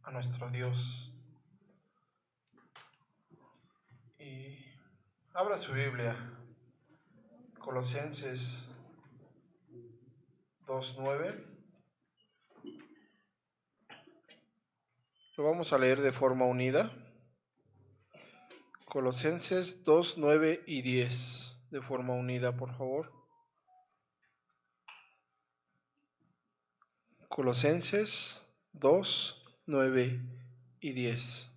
a nuestro Dios. Y abra su Biblia, Colosenses 2:9. Lo vamos a leer de forma unida. Colosenses 2:9 y 10, de forma unida, por favor. Colosenses 2:9 y 10.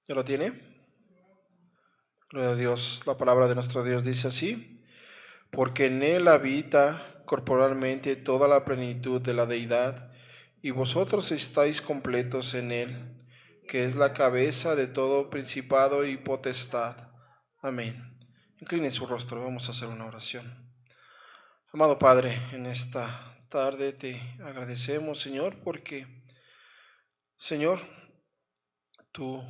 ¿Ya lo tiene? Gloria a Dios. La palabra de nuestro Dios dice así: porque en Él habita corporalmente toda la plenitud de la deidad, y vosotros estáis completos en Él, que es la cabeza de todo principado y potestad. Amén. Incline su rostro, vamos a hacer una oración. Amado Padre, en esta tarde te agradecemos, Señor, porque, Señor, tú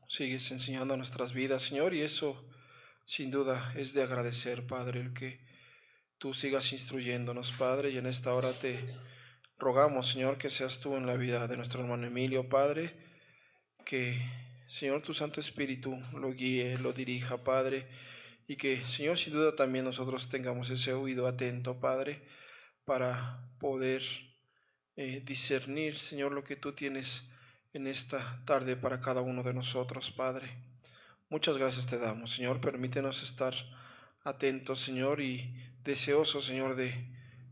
sigues enseñando nuestras vidas, Señor, y eso sin duda es de agradecer, Padre, el que tú sigas instruyéndonos, Padre, y en esta hora te rogamos, Señor, que seas tú en la vida de nuestro hermano Emilio, Padre, que, Señor, tu Santo Espíritu lo guíe, lo dirija, Padre, y que, Señor, sin duda también nosotros tengamos ese oído atento, Padre, para poder discernir, Señor, lo que tú tienes en esta tarde para cada uno de nosotros, Padre. Muchas gracias te damos, Señor. Permítenos estar atentos, Señor, y deseosos, Señor, de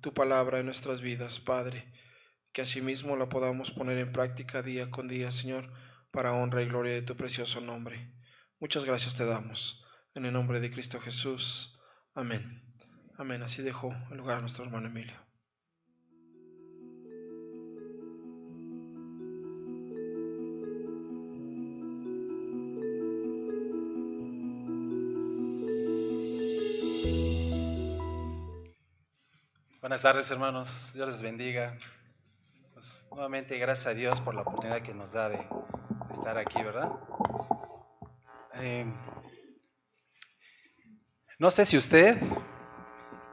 tu palabra en nuestras vidas, Padre. Que asimismo la podamos poner en práctica día con día, Señor, para honra y gloria de tu precioso nombre. Muchas gracias te damos. En el nombre de Cristo Jesús. Amén. Amén. Así dejó el lugar a nuestro hermano Emilio. Buenas tardes, hermanos. Dios les bendiga. Pues, nuevamente, gracias a Dios por la oportunidad que nos da de estar aquí, ¿verdad? No sé si usted,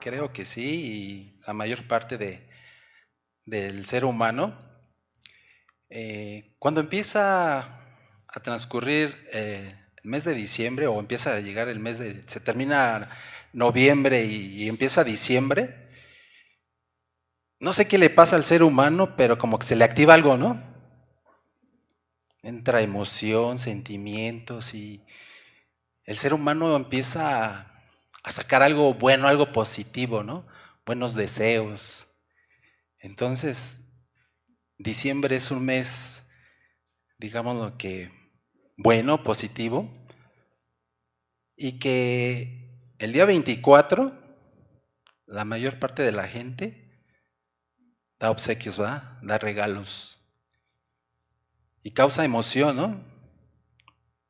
creo que sí, y la mayor parte del ser humano, cuando empieza a transcurrir el mes de diciembre o empieza a llegar se termina noviembre y empieza diciembre, no sé qué le pasa al ser humano, pero como que se le activa algo, ¿no? Entra emoción, sentimientos y el ser humano empieza a sacar algo bueno, algo positivo, ¿no? Buenos deseos. Entonces, diciembre es un mes, digámoslo que bueno, positivo, y que el día 24, la mayor parte de la gente da obsequios, ¿verdad? Da regalos. Y causa emoción, ¿no?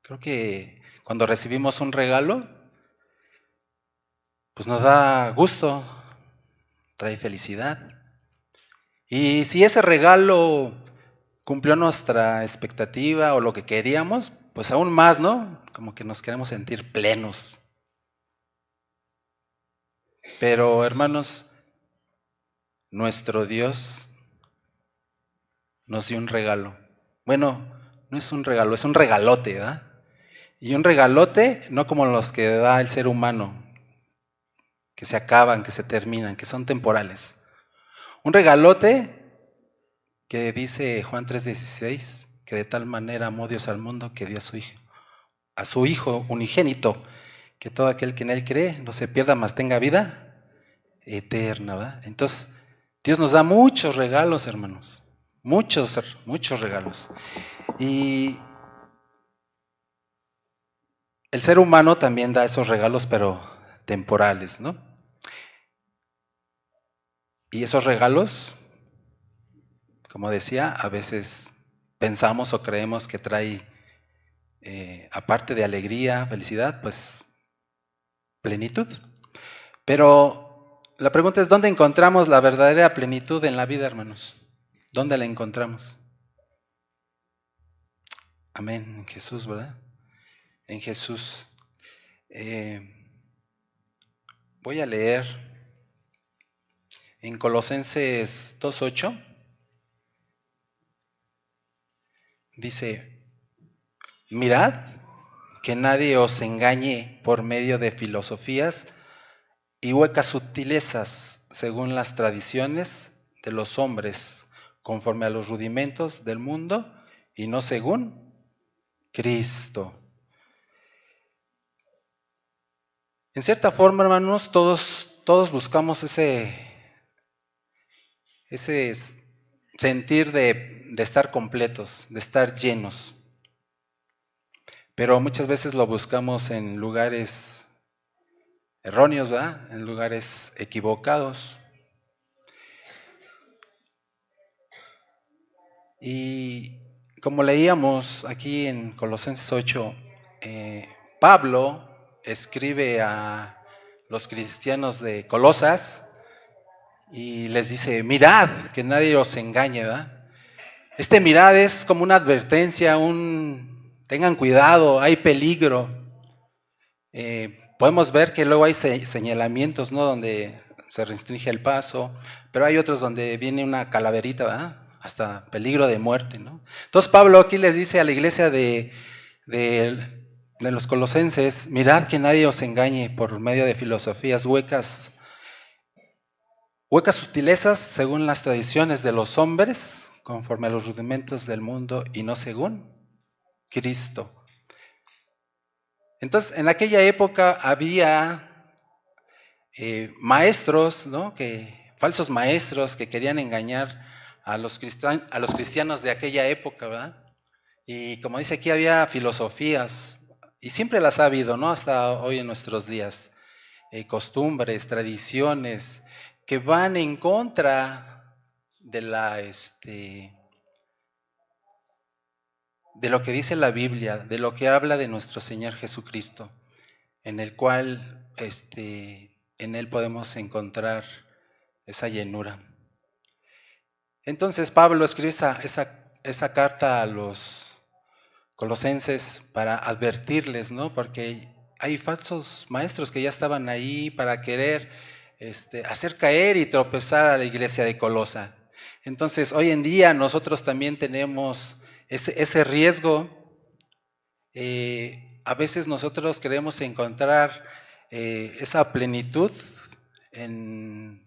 Creo que cuando recibimos un regalo, pues nos da gusto, trae felicidad. Y si ese regalo cumplió nuestra expectativa o lo que queríamos, pues aún más, ¿no? Como que nos queremos sentir plenos. Pero, hermanos, nuestro Dios nos dio un regalo. Bueno, no es un regalo, es un regalote, ¿verdad? Y un regalote no como los que da el ser humano, que se acaban, que se terminan, que son temporales. Un regalote que dice Juan 3:16, que de tal manera amó Dios al mundo que dio a su Hijo unigénito, que todo aquel que en Él cree no se pierda, mas tenga vida eterna, ¿verdad? Entonces, Dios nos da muchos regalos, hermanos, muchos regalos. Y el ser humano también da esos regalos, pero temporales, ¿no? Y esos regalos, como decía, a veces pensamos o creemos que trae, aparte de alegría, felicidad, pues plenitud. Pero la pregunta es, ¿dónde encontramos la verdadera plenitud en la vida, hermanos? ¿Dónde la encontramos? Amén, en Jesús, ¿verdad? En Jesús. Voy a leer En Colosenses 2:8 dice, mirad que nadie os engañe por medio de filosofías y huecas sutilezas según las tradiciones de los hombres, conforme a los rudimentos del mundo y no según Cristo. En cierta forma, hermanos, todos buscamos ese sentir de estar completos, de estar llenos. Pero muchas veces lo buscamos en lugares erróneos, ¿verdad? En lugares equivocados. Y como leíamos aquí en Colosenses 8, Pablo escribe a los cristianos de Colosas y les dice, mirad, que nadie os engañe, ¿verdad? Este mirad es como una advertencia, tengan cuidado, hay peligro. Podemos ver que luego hay señalamientos, ¿no? Donde se restringe el paso, pero hay otros donde viene una calaverita, ¿verdad? Hasta peligro de muerte, ¿no? Entonces Pablo aquí les dice a la iglesia de los colosenses, mirad que nadie os engañe por medio de filosofías huecas sutilezas según las tradiciones de los hombres, conforme a los rudimentos del mundo y no según Cristo. Entonces, en aquella época había maestros, ¿no? Falsos maestros que querían engañar a los cristianos de aquella época, ¿verdad? Y como dice aquí, había filosofías, y siempre las ha habido, ¿no? Hasta hoy en nuestros días, costumbres, tradiciones, que van en contra de lo que dice la Biblia, de lo que habla de nuestro Señor Jesucristo, en el cual en Él podemos encontrar esa llenura. Entonces Pablo escribe esa carta a los colosenses para advertirles, ¿no? Porque hay falsos maestros que ya estaban ahí para querer hacer caer y tropezar a la iglesia de Colosa. Entonces, hoy en día nosotros también tenemos ese riesgo. A veces nosotros queremos encontrar esa plenitud en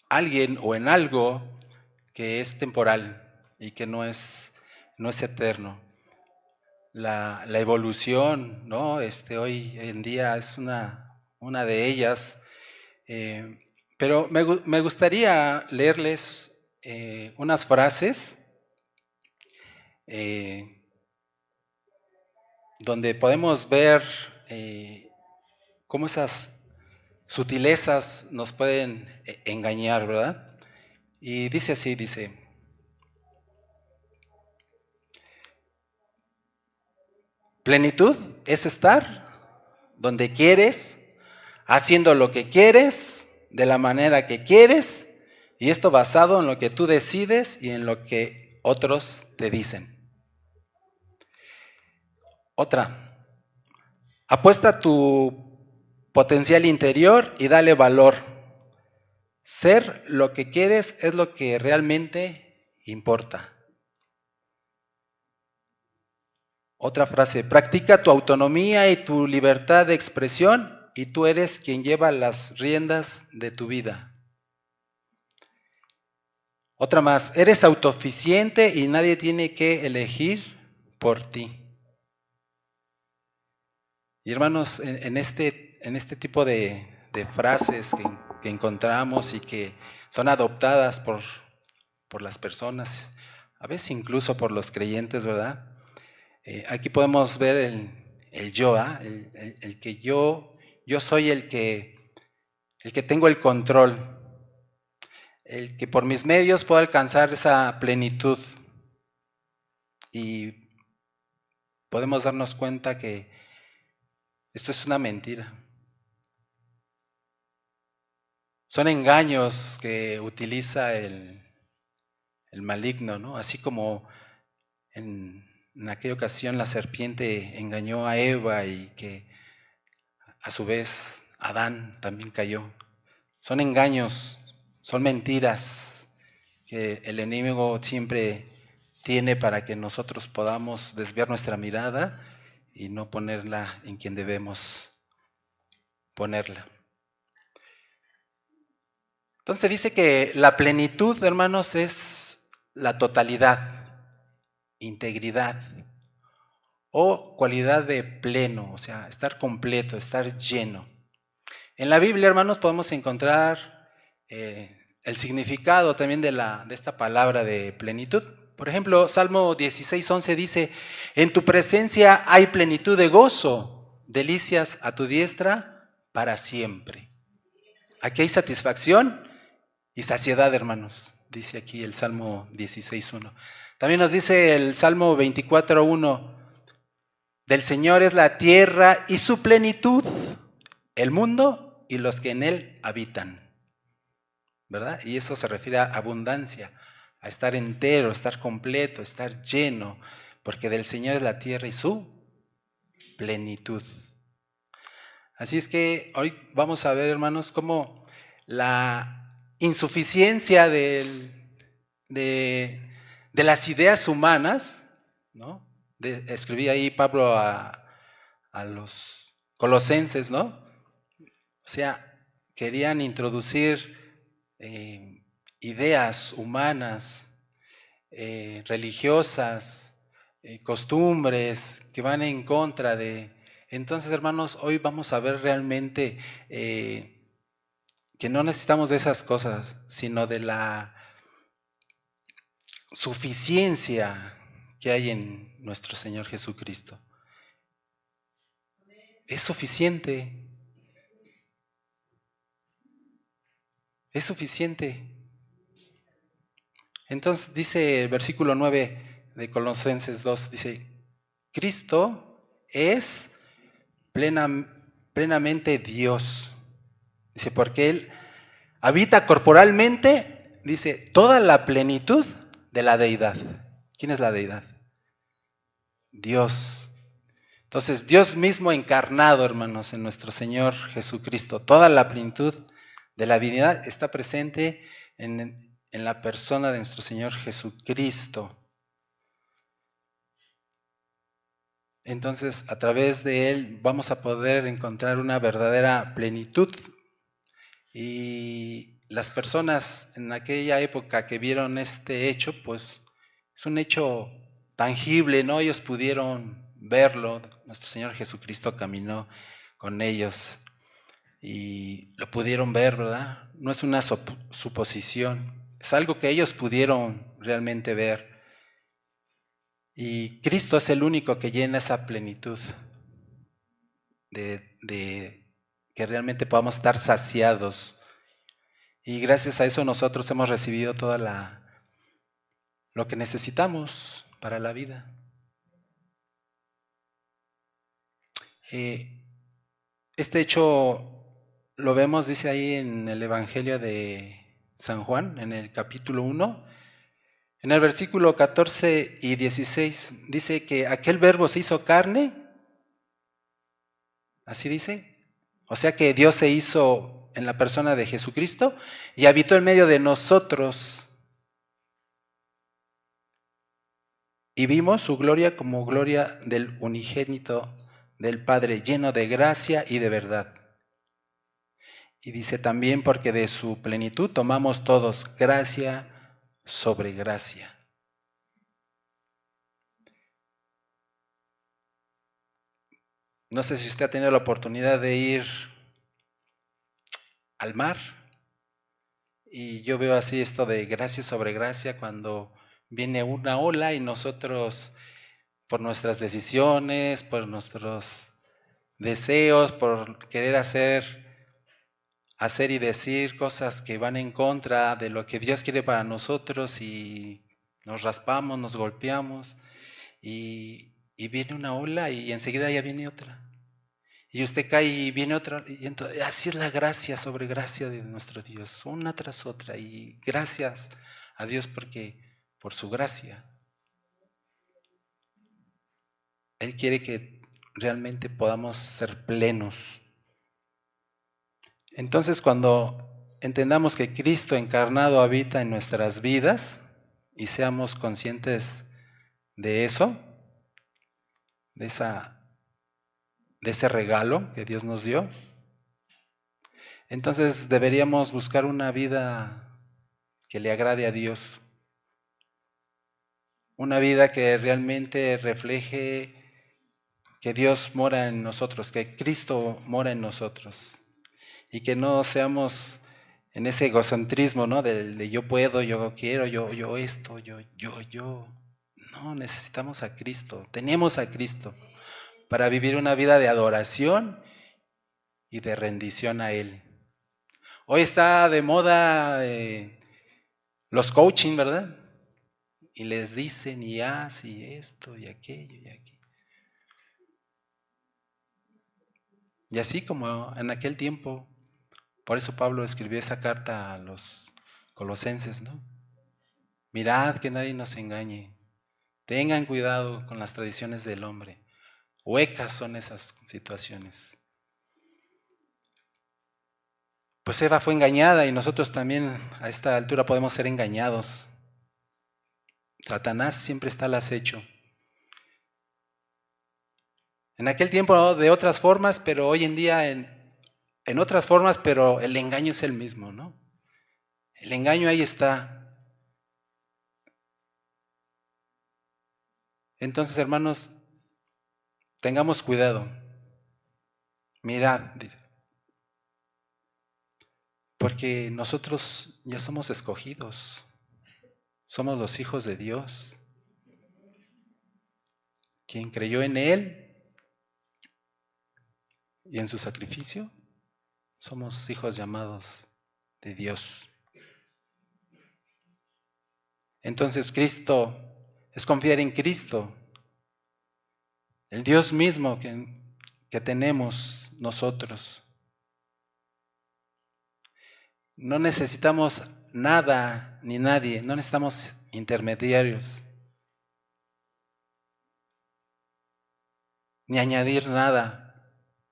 alguien o en algo que es temporal y que no es eterno. La evolución, ¿no? Hoy en día es una de ellas. Pero me gustaría leerles unas frases donde podemos ver cómo esas sutilezas nos pueden engañar, ¿verdad? Y dice así, dice, plenitud es estar donde quieres, haciendo lo que quieres, de la manera que quieres, y esto basado en lo que tú decides y en lo que otros te dicen. Otra, apuesta tu potencial interior y dale valor. Ser lo que quieres es lo que realmente importa. Otra frase, practica tu autonomía y tu libertad de expresión y tú eres quien lleva las riendas de tu vida. Otra más, eres autosuficiente y nadie tiene que elegir por ti. Y hermanos, en este tipo de frases que encontramos y que son adoptadas por las personas, a veces incluso por los creyentes, ¿verdad? Aquí podemos ver el yo, el que yo soy el que tengo el control, el que por mis medios puedo alcanzar esa plenitud. Y podemos darnos cuenta que esto es una mentira. Son engaños que utiliza el maligno, ¿no? Así como en aquella ocasión la serpiente engañó a Eva y que a su vez Adán también cayó. Son engaños son mentiras que el enemigo siempre tiene para que nosotros podamos desviar nuestra mirada y no ponerla en quien debemos ponerla. Entonces dice que la plenitud, hermanos, es la totalidad, integridad o cualidad de pleno, o sea, estar completo, estar lleno. En la Biblia, hermanos, podemos encontrar el significado también de esta palabra de plenitud. Por ejemplo, Salmo 16:11 dice: en tu presencia hay plenitud de gozo, delicias a tu diestra para siempre. Aquí hay satisfacción y saciedad, hermanos, dice aquí el Salmo 16:1. También nos dice el Salmo 24:1: del Señor es la tierra y su plenitud, el mundo y los que en él habitan. ¿Verdad? Y eso se refiere a abundancia, a estar entero, estar completo, estar lleno, porque del Señor es la tierra y su plenitud. Así es que hoy vamos a ver, hermanos, cómo la insuficiencia de las ideas humanas, ¿no? Escribí ahí Pablo a los colosenses, ¿no? O sea, querían introducir ideas humanas, religiosas, costumbres que van en contra de... Entonces, hermanos, hoy vamos a ver realmente que no necesitamos de esas cosas, sino de la suficiencia que hay en nuestro Señor Jesucristo. Es suficiente. Es suficiente. Entonces dice el versículo 9 de Colosenses 2, dice: Cristo es plenamente Dios. Dice, porque Él habita corporalmente, dice, toda la plenitud de la deidad. ¿Quién es la deidad? Dios. Entonces, Dios mismo encarnado, hermanos, en nuestro Señor Jesucristo. Toda la plenitud de la divinidad está presente en la persona de nuestro Señor Jesucristo. Entonces, a través de Él vamos a poder encontrar una verdadera plenitud. Y las personas en aquella época que vieron este hecho, pues es un hecho tangible, ¿no? Ellos pudieron verlo, nuestro Señor Jesucristo caminó con ellos y lo pudieron ver, ¿verdad? No es una suposición, es algo que ellos pudieron realmente ver. Y Cristo es el único que llena esa plenitud de que realmente podamos estar saciados. Y gracias a eso nosotros hemos recibido toda lo que necesitamos para la vida. Este hecho lo vemos, dice ahí en el Evangelio de San Juan, en el capítulo 1. En el versículo 14 y 16 dice que aquel verbo se hizo carne. Así dice. O sea que Dios se hizo en la persona de Jesucristo y habitó en medio de nosotros. Y vimos su gloria como gloria del unigénito del Padre, lleno de gracia y de verdad. Y dice también, porque de su plenitud tomamos todos gracia sobre gracia. No sé si usted ha tenido la oportunidad de ir al mar. Y yo veo así esto de gracia sobre gracia cuando viene una ola y nosotros, por nuestras decisiones, por nuestros deseos, por querer hacer y decir cosas que van en contra de lo que Dios quiere para nosotros, y nos raspamos, nos golpeamos y viene una ola y enseguida ya viene otra. Y usted cae y viene otra, y entonces, así es la gracia sobre gracia de nuestro Dios, una tras otra. Y gracias a Dios por su gracia. Él quiere que realmente podamos ser plenos. Entonces, cuando entendamos que Cristo encarnado habita en nuestras vidas y seamos conscientes de eso, de ese regalo que Dios nos dio, entonces deberíamos buscar una vida que le agrade a Dios, una vida que realmente refleje que Dios mora en nosotros, que Cristo mora en nosotros, y que no seamos en ese egocentrismo, ¿no? De yo puedo, yo quiero, yo esto, yo. No, necesitamos a Cristo, tenemos a Cristo para vivir una vida de adoración y de rendición a Él. Hoy está de moda los coaching, ¿verdad? Y les dicen y haz y esto y aquello y aquello. Y así como en aquel tiempo, por eso Pablo escribió esa carta a los colosenses, ¿no? Mirad que nadie nos engañe. Tengan cuidado con las tradiciones del hombre. Huecas son esas situaciones. Pues Eva fue engañada y nosotros también a esta altura podemos ser engañados. Satanás siempre está al acecho. En aquel tiempo de otras formas, pero hoy en día en otras formas, pero el engaño es el mismo, ¿no? El engaño ahí está. Entonces, hermanos, tengamos cuidado. Mirad, porque nosotros ya somos escogidos. Somos los hijos de Dios. Quien creyó en Él y en su sacrificio, somos hijos llamados de Dios. Entonces Cristo es confiar en Cristo, el Dios mismo que tenemos nosotros. No necesitamos nada ni nadie, no necesitamos intermediarios, ni añadir nada,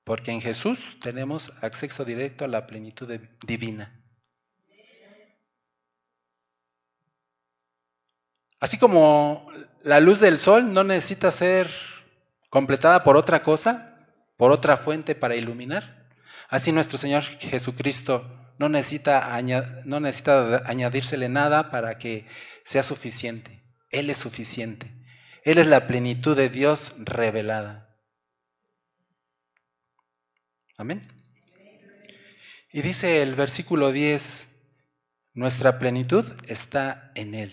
porque en Jesús tenemos acceso directo a la plenitud divina. Así como la luz del sol no necesita ser completada por otra cosa, por otra fuente para iluminar, así nuestro Señor Jesucristo no necesita añadírsele nada para que sea suficiente. Él es suficiente. Él es la plenitud de Dios revelada. Amén. Y dice el versículo 10, nuestra plenitud está en Él.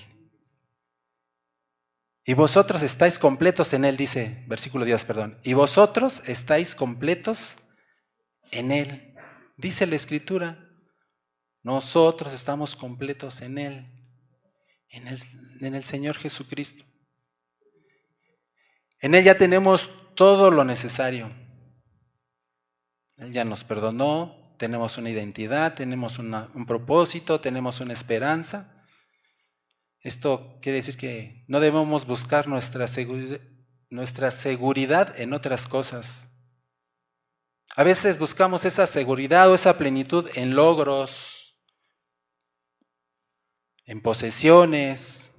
Y vosotros estáis completos en Él, dice, versículo 10, perdón. Y vosotros estáis completos en Él. Dice la Escritura, nosotros estamos completos en Él, en el Señor Jesucristo. En Él ya tenemos todo lo necesario. Él ya nos perdonó, tenemos una identidad, tenemos un propósito, tenemos una esperanza. Esto quiere decir que no debemos buscar nuestra seguridad en otras cosas. A veces buscamos esa seguridad o esa plenitud en logros, en posesiones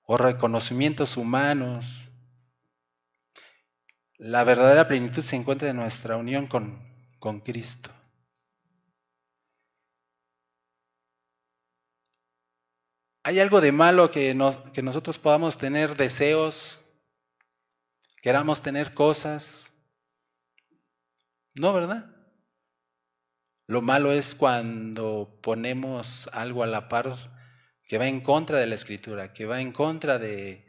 o reconocimientos humanos. La verdadera plenitud se encuentra en nuestra unión con Cristo. ¿Hay algo de malo que nosotros podamos tener deseos, queramos tener cosas? No, ¿verdad? Lo malo es cuando ponemos algo a la par que va en contra de la Escritura, que va en contra de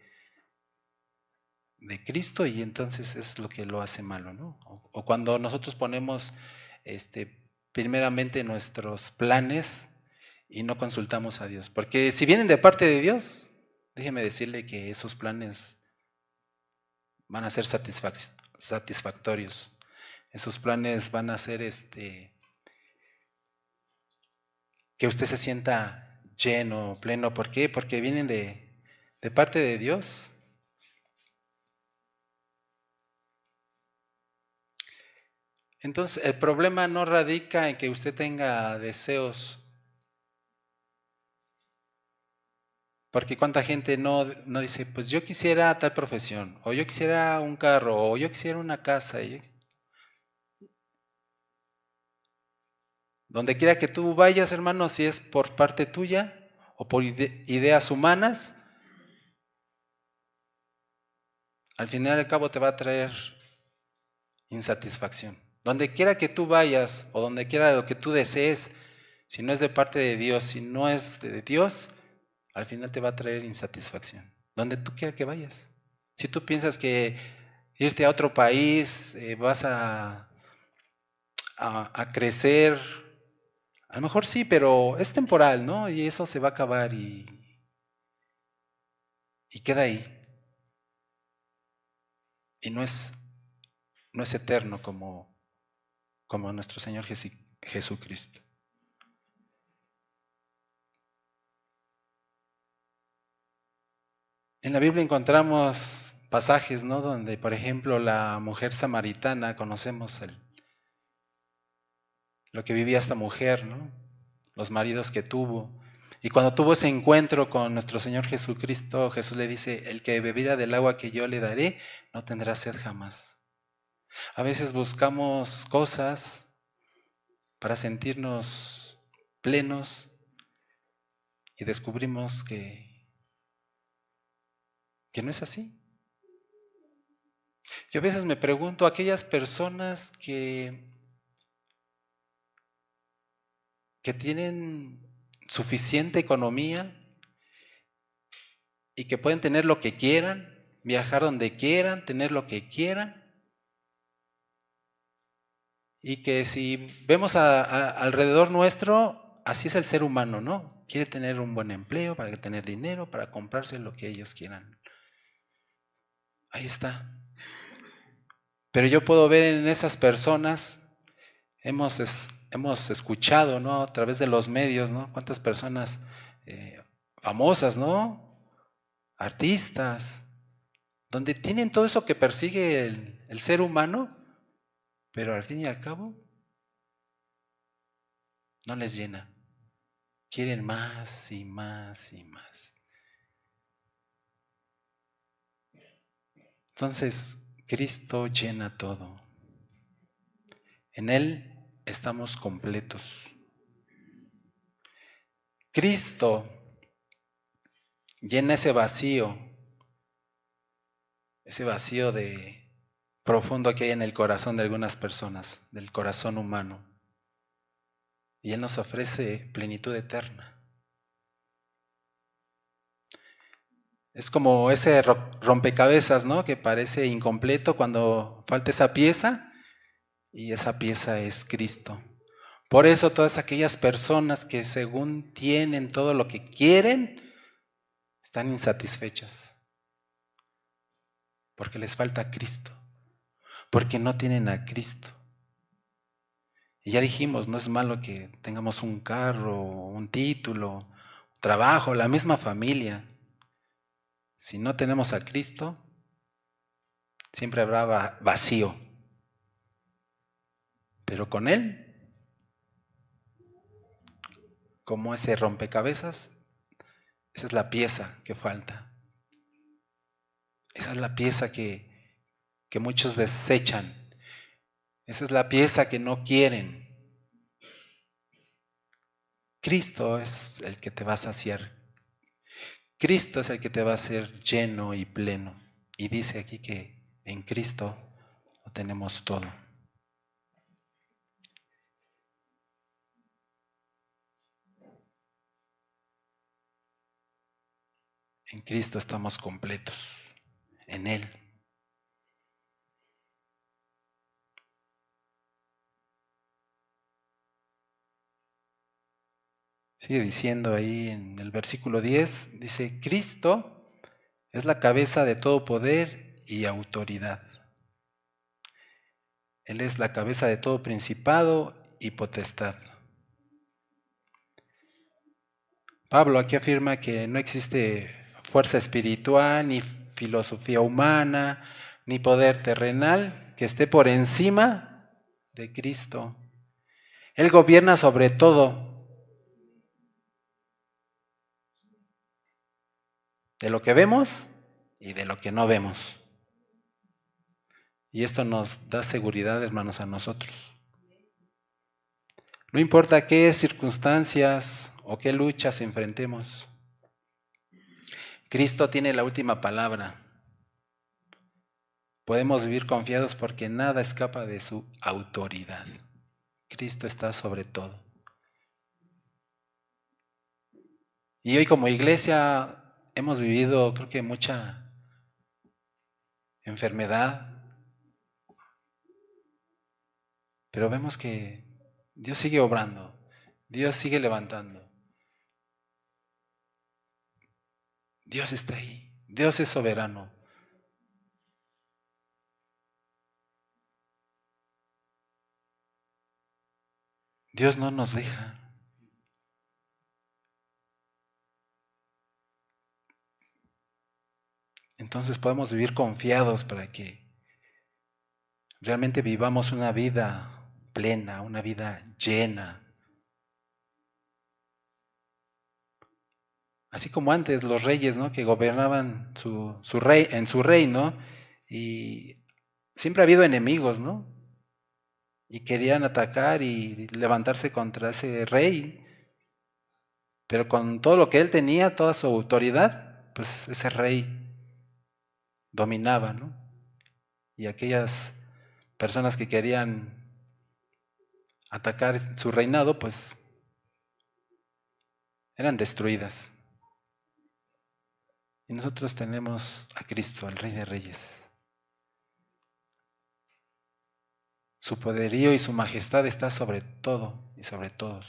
Cristo, y entonces es lo que lo hace malo, ¿no? O cuando nosotros ponemos primeramente nuestros planes y no consultamos a Dios. Porque si vienen de parte de Dios, déjeme decirle que esos planes van a ser satisfactorios. Esos planes van a ser que usted se sienta lleno, pleno. ¿Por qué? Porque vienen de parte de Dios. Entonces, el problema no radica en que usted tenga deseos. Porque cuánta gente no dice, pues yo quisiera tal profesión, o yo quisiera un carro, o yo quisiera una casa. Donde quiera que tú vayas, hermano, si es por parte tuya o por ideas humanas, al final y al cabo te va a traer insatisfacción. Donde quiera que tú vayas o donde quiera lo que tú desees, si no es de parte de Dios, si no es de Dios, al final te va a traer insatisfacción. Donde tú quiera que vayas. Si tú piensas que irte a otro país vas a crecer, a lo mejor sí, pero es temporal, ¿no? Y eso se va a acabar y queda ahí. Y no es eterno como nuestro Señor Jesucristo. En la Biblia encontramos pasajes, ¿no? Donde, por ejemplo, la mujer samaritana, conocemos lo que vivía esta mujer, ¿no? Los maridos que tuvo. Y cuando tuvo ese encuentro con nuestro Señor Jesucristo, Jesús le dice, el que bebiera del agua que yo le daré, no tendrá sed jamás. A veces buscamos cosas para sentirnos plenos y descubrimos que no es así. Yo a veces me pregunto, aquellas personas que tienen suficiente economía y que pueden tener lo que quieran, viajar donde quieran, tener lo que quieran, y que si vemos alrededor nuestro, así es el ser humano, ¿no? Quiere tener un buen empleo, para tener dinero, para comprarse lo que ellos quieran. Ahí está. Pero yo puedo ver en esas personas, hemos escuchado, ¿no? A través de los medios, ¿no? Cuántas personas famosas, ¿no? Artistas, donde tienen todo eso que persigue el ser humano, pero al fin y al cabo no les llena. Quieren más y más y más. Entonces, Cristo llena todo. En Él estamos completos. Cristo llena ese vacío de profundo que hay en el corazón de algunas personas, del corazón humano. Y Él nos ofrece plenitud eterna. Es como ese rompecabezas, ¿no? Que parece incompleto cuando falta esa pieza, y esa pieza es Cristo. Por eso todas aquellas personas que según tienen todo lo que quieren, están insatisfechas. Porque les falta Cristo. Porque no tienen a Cristo. Y ya dijimos, no es malo que tengamos un carro, un título, trabajo, la misma familia. Si no tenemos a Cristo, siempre habrá vacío. Pero con Él, como ese rompecabezas, esa es la pieza que falta. Esa es la pieza que muchos desechan. Esa es la pieza que no quieren. Cristo es el que te va a saciar. Cristo es el que te va a hacer lleno y pleno. Y dice aquí que en Cristo lo tenemos todo. En Cristo estamos completos. En Él. Sigue diciendo ahí en el versículo 10, dice, Cristo es la cabeza de todo poder y autoridad. Él es la cabeza de todo principado y potestad. Pablo aquí afirma que no existe fuerza espiritual, ni filosofía humana, ni poder terrenal que esté por encima de Cristo. Él gobierna sobre todo. De lo que vemos y de lo que no vemos. Y esto nos da seguridad, hermanos, a nosotros. No importa qué circunstancias o qué luchas enfrentemos, Cristo tiene la última palabra. Podemos vivir confiados porque nada escapa de su autoridad. Cristo está sobre todo. Y hoy como iglesia hemos vivido, creo que mucha enfermedad, pero vemos que Dios sigue obrando, Dios sigue levantando. Dios está ahí, Dios es soberano. Dios no nos deja. Entonces podemos vivir confiados para que realmente vivamos una vida plena, una vida llena. Así como antes los reyes, ¿no? Que gobernaban en su reino y siempre ha habido enemigos, ¿no? Y querían atacar y levantarse contra ese rey. Pero con todo lo que él tenía, toda su autoridad, pues ese rey dominaba, ¿no? Y aquellas personas que querían atacar su reinado, pues eran destruidas. Y nosotros tenemos a Cristo, al Rey de Reyes. Su poderío y su majestad está sobre todo y sobre todos.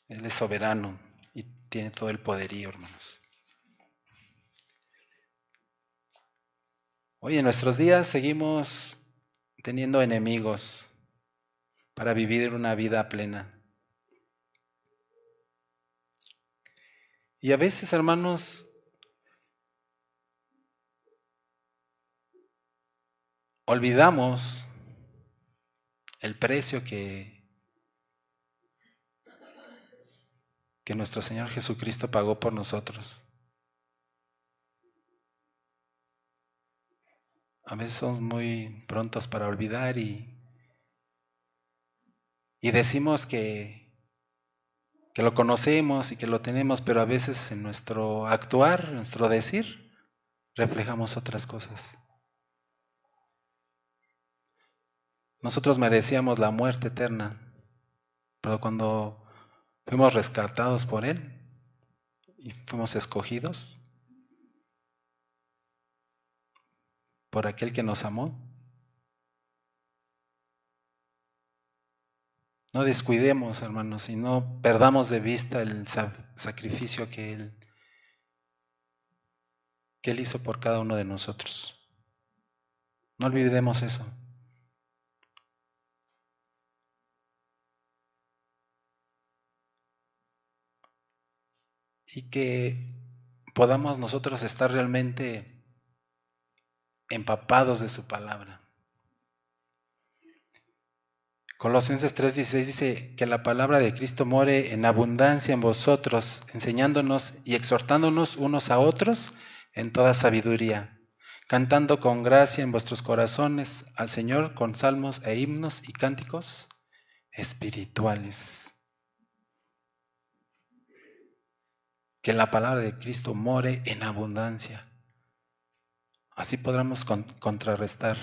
Él es soberano y tiene todo el poderío, hermanos. Hoy en nuestros días seguimos teniendo enemigos para vivir una vida plena. Y a veces, hermanos, olvidamos el precio que nuestro Señor Jesucristo pagó por nosotros. A veces somos muy prontos para olvidar y decimos que lo conocemos y que lo tenemos, pero a veces en nuestro actuar, en nuestro decir, reflejamos otras cosas. Nosotros merecíamos la muerte eterna, pero cuando fuimos rescatados por Él y fuimos escogidos por aquel que nos amó, no descuidemos, hermanos, y no perdamos de vista el sacrificio que Él hizo por cada uno de nosotros. No olvidemos eso. Y que podamos nosotros estar realmente empapados de su palabra. Colosenses 3:16 dice que la palabra de Cristo more en abundancia en vosotros, enseñándonos y exhortándonos unos a otros en toda sabiduría, cantando con gracia en vuestros corazones al Señor con salmos e himnos y cánticos espirituales. Que la palabra de Cristo more en abundancia. Así podremos contrarrestar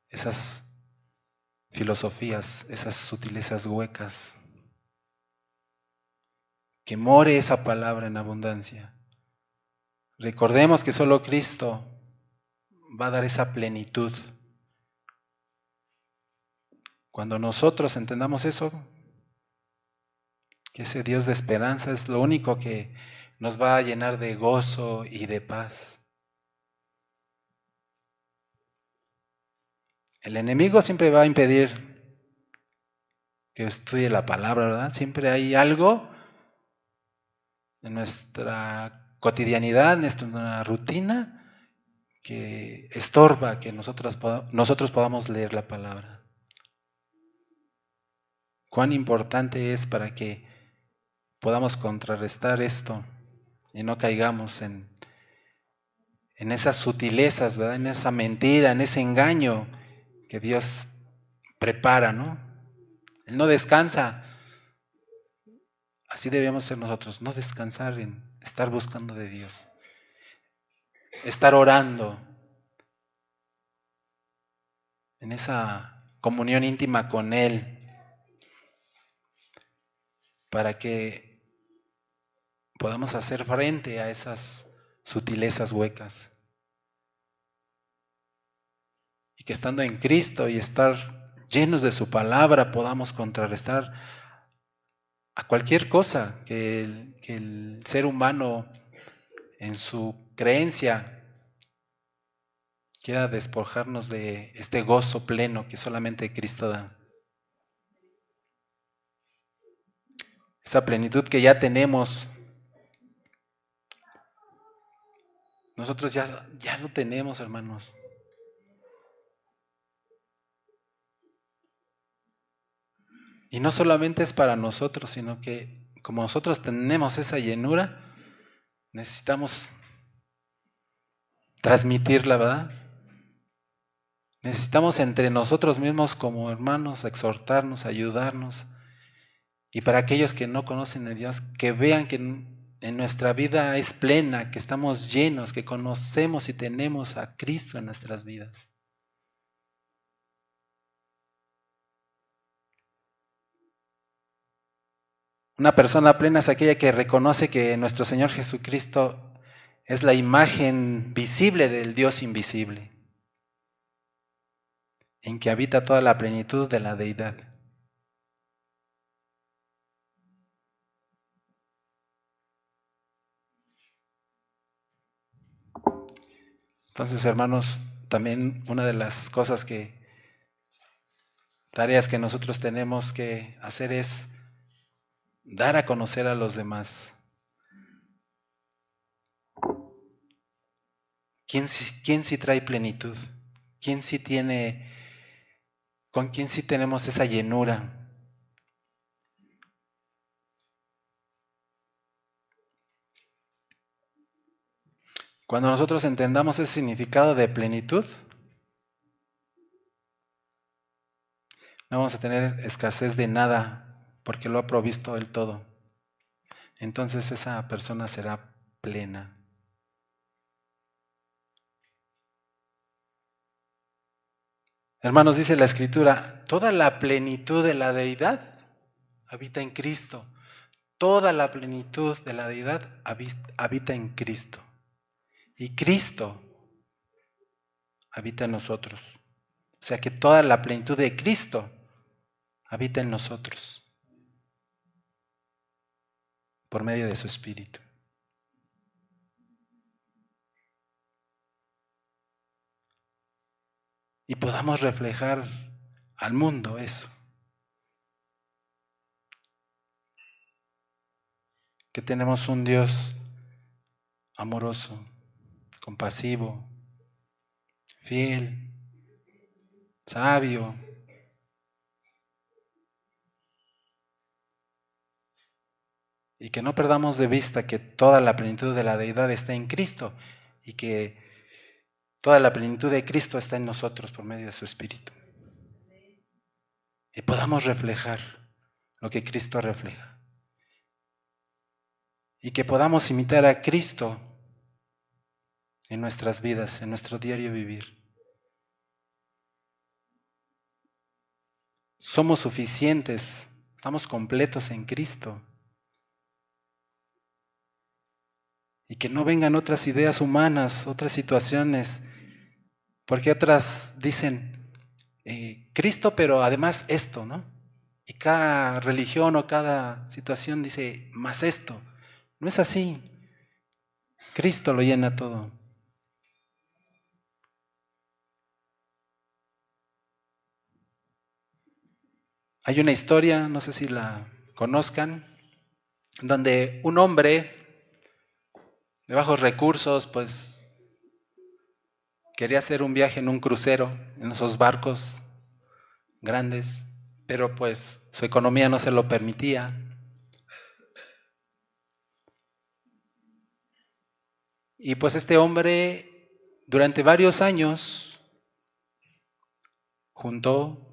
esas filosofías, esas sutilezas huecas. Que more esa palabra en abundancia. Recordemos que solo Cristo va a dar esa plenitud. Cuando nosotros entendamos eso, que ese Dios de esperanza es lo único que nos va a llenar de gozo y de paz. El enemigo siempre va a impedir que estudie la palabra, ¿verdad? Siempre hay algo en nuestra cotidianidad, en nuestra rutina, que estorba que nosotros podamos leer la palabra. Cuán importante es para que podamos contrarrestar esto y no caigamos en esas sutilezas, ¿verdad? En esa mentira, en ese engaño que Dios prepara, ¿no? Él no descansa. Así debemos ser nosotros, no descansar en estar buscando de Dios, estar orando, en esa comunión íntima con Él, para que podamos hacer frente a esas sutilezas huecas. Y que estando en Cristo y estar llenos de su palabra podamos contrarrestar a cualquier cosa que el ser humano en su creencia quiera despojarnos de este gozo pleno que solamente Cristo da. Esa plenitud que ya tenemos, nosotros ya lo tenemos, hermanos. Y no solamente es para nosotros, sino que como nosotros tenemos esa llenura, necesitamos transmitirla, ¿verdad? Necesitamos entre nosotros mismos como hermanos exhortarnos, ayudarnos. Y para aquellos que no conocen a Dios, que vean que en nuestra vida es plena, que estamos llenos, que conocemos y tenemos a Cristo en nuestras vidas. Una persona plena es aquella que reconoce que nuestro Señor Jesucristo es la imagen visible del Dios invisible, en que habita toda la plenitud de la deidad. Entonces, hermanos, también una de las tareas que nosotros tenemos que hacer es dar a conocer a los demás. ¿Quién sí trae plenitud? ¿Con quién sí tenemos esa llenura? Cuando nosotros entendamos ese significado de plenitud, no vamos a tener escasez de nada, porque lo ha provisto el todo. Entonces esa persona será plena. Hermanos, dice la Escritura, toda la plenitud de la deidad habita en Cristo. Toda la plenitud de la deidad habita en Cristo. Y Cristo habita en nosotros. O sea que toda la plenitud de Cristo habita en nosotros por medio de su Espíritu. Y podamos reflejar al mundo eso. Que tenemos un Dios amoroso, compasivo, fiel, sabio. Y que no perdamos de vista que toda la plenitud de la deidad está en Cristo y que toda la plenitud de Cristo está en nosotros por medio de su Espíritu. Y podamos reflejar lo que Cristo refleja. Y que podamos imitar a Cristo en nuestras vidas, en nuestro diario vivir. Somos suficientes, estamos completos en Cristo. Y que no vengan otras ideas humanas, otras situaciones, porque otras dicen, Cristo, pero además esto, ¿no? Y cada religión o cada situación dice, más esto. No es así. Cristo lo llena todo. Hay una historia, no sé si la conozcan, donde un hombre de bajos recursos, pues quería hacer un viaje en un crucero, en esos barcos grandes, pero pues su economía no se lo permitía. Y pues este hombre durante varios años juntó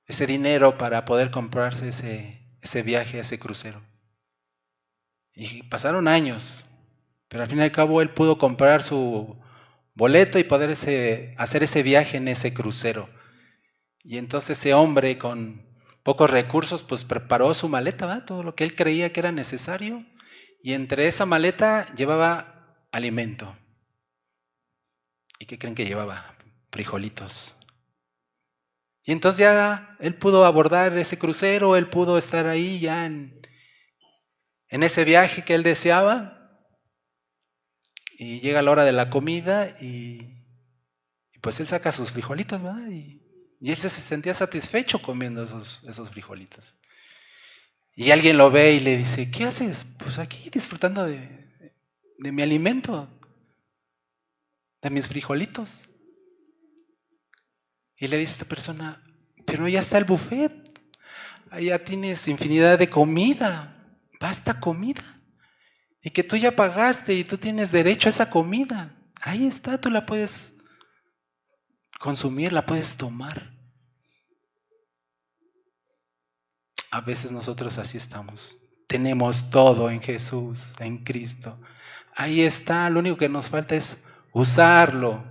ese dinero para poder comprarse ese viaje, ese crucero. Y pasaron años, pero al fin y al cabo él pudo comprar su boleto y poder hacer ese viaje en ese crucero. Y entonces ese hombre con pocos recursos pues preparó su maleta, ¿verdad? Todo lo que él creía que era necesario, y entre esa maleta llevaba alimento. ¿Y qué creen que llevaba? Frijolitos. Y entonces ya él pudo abordar ese crucero, él pudo estar ahí ya en ese viaje que él deseaba. Y llega la hora de la comida y pues él saca sus frijolitos, ¿verdad? Y él se sentía satisfecho comiendo esos frijolitos. Y alguien lo ve y le dice, ¿qué haces? Pues aquí disfrutando de mi alimento, de mis frijolitos. Y le dice esta persona, pero ya está el buffet, allá tienes infinidad de comida, basta comida. Y que tú ya pagaste y tú tienes derecho a esa comida. Ahí está, tú la puedes consumir, la puedes tomar. A veces nosotros así estamos. Tenemos todo en Jesús, en Cristo. Ahí está, lo único que nos falta es usarlo,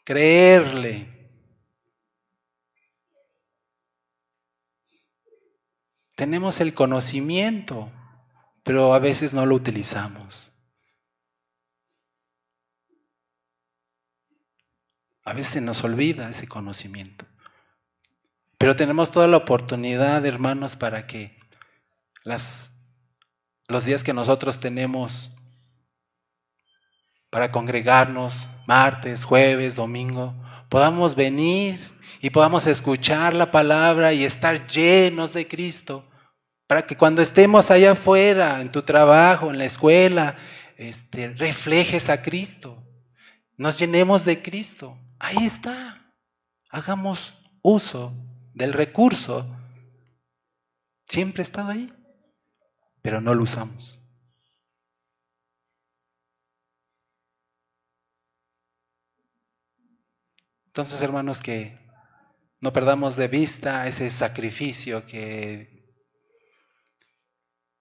creerle. Tenemos el conocimiento, pero a veces no lo utilizamos. A veces se nos olvida ese conocimiento. Pero tenemos toda la oportunidad, hermanos, para que los días que nosotros tenemos para congregarnos, martes, jueves, domingo, podamos venir y podamos escuchar la palabra y estar llenos de Cristo, para que cuando estemos allá afuera, en tu trabajo, en la escuela, reflejes a Cristo, nos llenemos de Cristo. Ahí está, hagamos uso del recurso. Siempre ha estado ahí, pero no lo usamos. Entonces, hermanos, que no perdamos de vista ese sacrificio que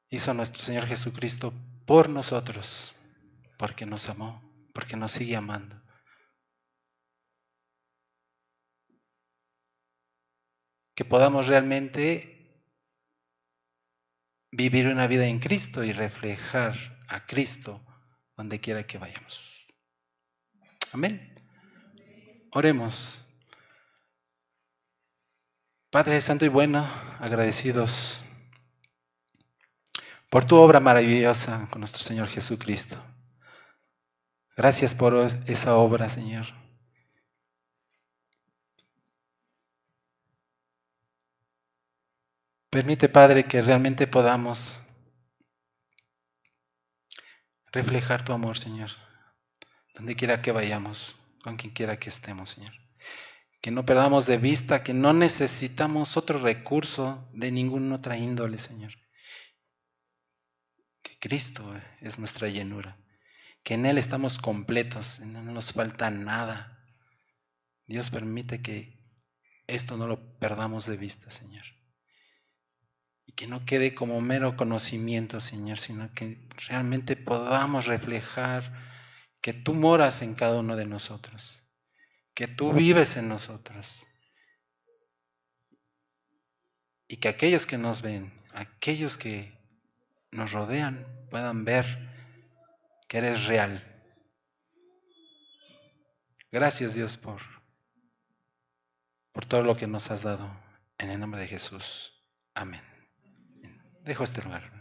hizo nuestro Señor Jesucristo por nosotros, porque nos amó, porque nos sigue amando. Que podamos realmente vivir una vida en Cristo y reflejar a Cristo donde quiera que vayamos. Amén. Oremos. Padre Santo y bueno, agradecidos por tu obra maravillosa con nuestro Señor Jesucristo. Gracias por esa obra, Señor. Permite, Padre, que realmente podamos reflejar tu amor, Señor, donde quiera que vayamos, con quien quiera que estemos, Señor. Que no perdamos de vista que no necesitamos otro recurso de ninguna otra índole, Señor. Que Cristo es nuestra llenura, que en Él estamos completos, no nos falta nada. Dios, permite que esto no lo perdamos de vista, Señor. Y que no quede como mero conocimiento, Señor, sino que realmente podamos reflejar que tú moras en cada uno de nosotros, que tú vives en nosotros. Y que aquellos que nos ven, aquellos que nos rodean, puedan ver que eres real. Gracias, Dios, por todo lo que nos has dado. En el nombre de Jesús. Amén. Dejo este lugar.